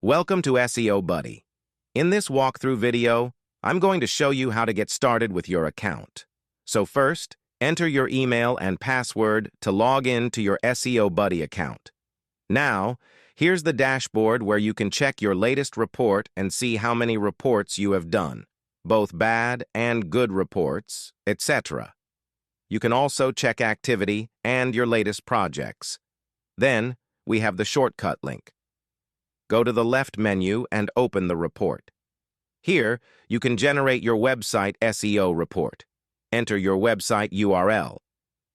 Welcome to SEOBuddy. In this walkthrough video, I'm going to show you how to get started with your account. So first, enter your email and password to log in to your SEOBuddy account. Now, here's the dashboard where you can check your latest report and see how many reports you have done, both bad and good reports, etc. You can also check activity and your latest projects. Then, we have the shortcut link. Go to the left menu and open the report. Here, you can generate your website SEO report. Enter your website URL.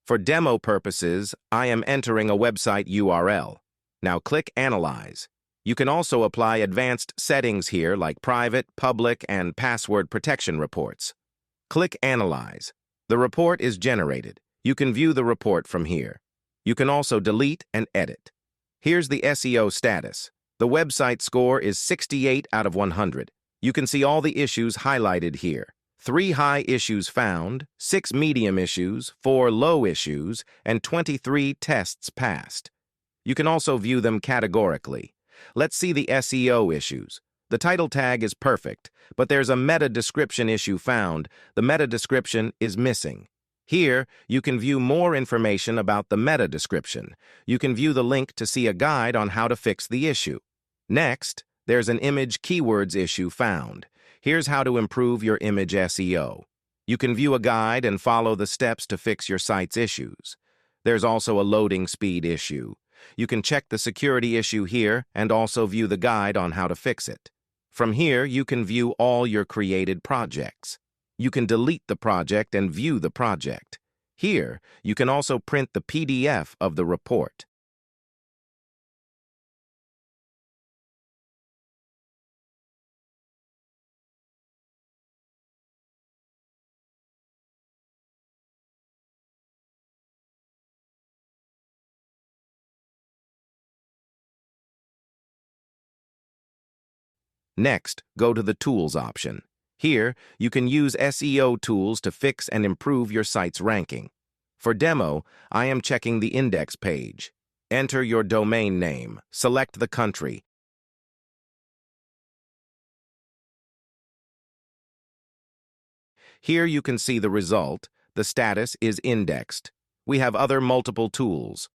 For demo purposes, I am entering a website URL. Now click Analyze. You can also apply advanced settings here like private, public, and password protection reports. Click Analyze. The report is generated. You can view the report from here. You can also delete and edit. Here's the SEO status. The website score is 68 out of 100. You can see all the issues highlighted here. 3 high issues found, 6 medium issues, 4 low issues, and 23 tests passed. You can also view them categorically. Let's see the SEO issues. The title tag is perfect, but there's a meta description issue found. The meta description is missing. Here, you can view more information about the meta description. You can view the link to see a guide on how to fix the issue. Next, there's an image keywords issue found. Here's how to improve your image SEO. You can view a guide and follow the steps to fix your site's issues. There's also a loading speed issue. You can check the security issue here and also view the guide on how to fix it. From here, you can view all your created projects. You can delete the project and view the project. Here, you can also print the PDF of the report. Next, go to the Tools option. Here, you can use SEO tools to fix and improve your site's ranking. For demo, I am checking the index page. Enter your domain name. Select the country. Here you can see the result. The status is indexed. We have other multiple tools.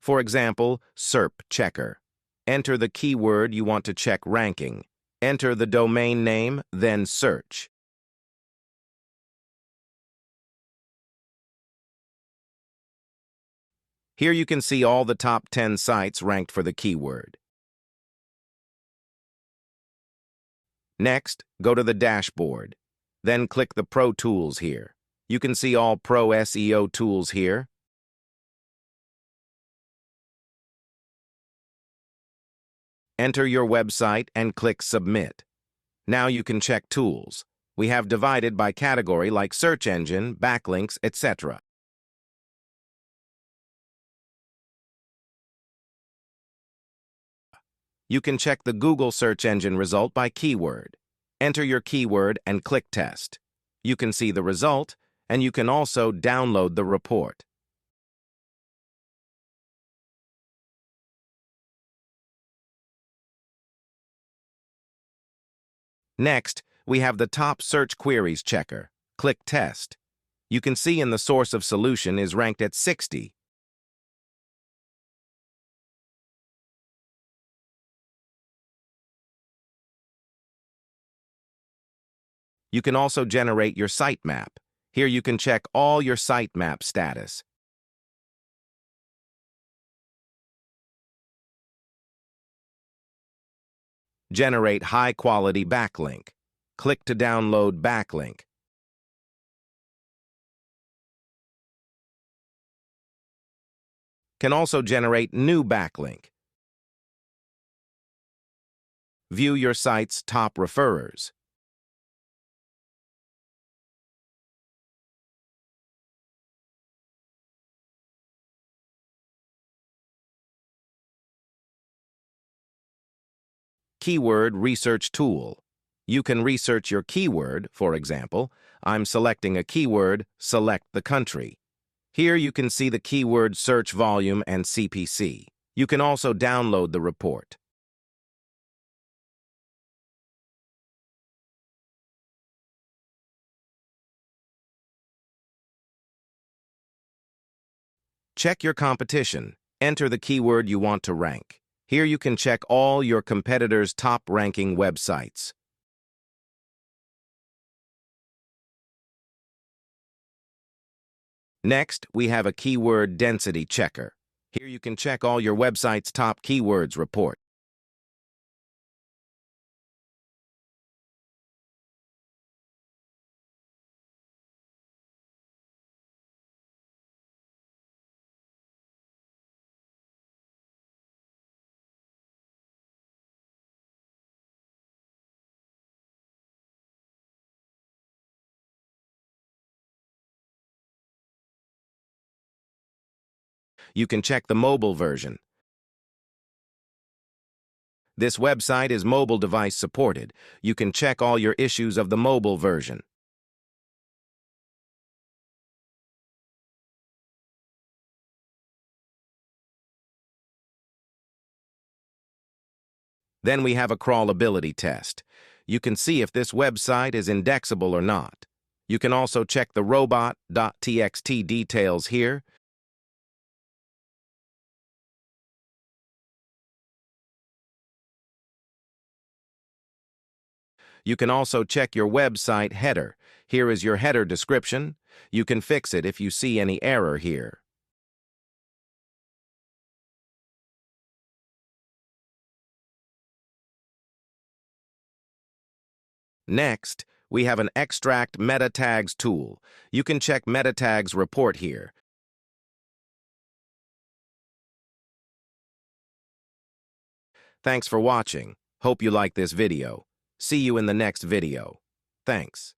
For example, SERP checker. Enter the keyword you want to check ranking. Enter the domain name, then search. Here you can see all the top 10 sites ranked for the keyword. Next, go to the dashboard. Then click the Pro Tools here. You can see all Pro SEO tools here. Enter your website and click Submit. Now you can check tools. We have divided by category like search engine, backlinks, etc. You can check the Google search engine result by keyword. Enter your keyword and click Test. You can see the result, and you can also download the report. Next, we have the top search queries checker. Click Test. You can see in the source of solution is ranked at 60. You can also generate your sitemap. Here you can check all your sitemap status. Generate high-quality backlink. Click to download backlink. Can also generate new backlink. View your site's top referrers. Keyword Research Tool. You can research your keyword, for example, I'm selecting a keyword, select the country. Here you can see the keyword search volume and CPC. You can also download the report. Check your competition. Enter the keyword you want to rank. Here you can check all your competitors' top-ranking websites. Next, we have a keyword density checker. Here you can check all your website's top keywords report. You can check the mobile version. This website is mobile device supported. You can check all your issues of the mobile version. Then we have a crawlability test. You can see if this website is indexable or not. You can also check the robot.txt details here. You can also check your website header. Here is your header description. You can fix it if you see any error here. Next, we have an extract meta tags tool. You can check meta tags report here. Thanks for watching. Hope you like this video. See you in the next video. Thanks.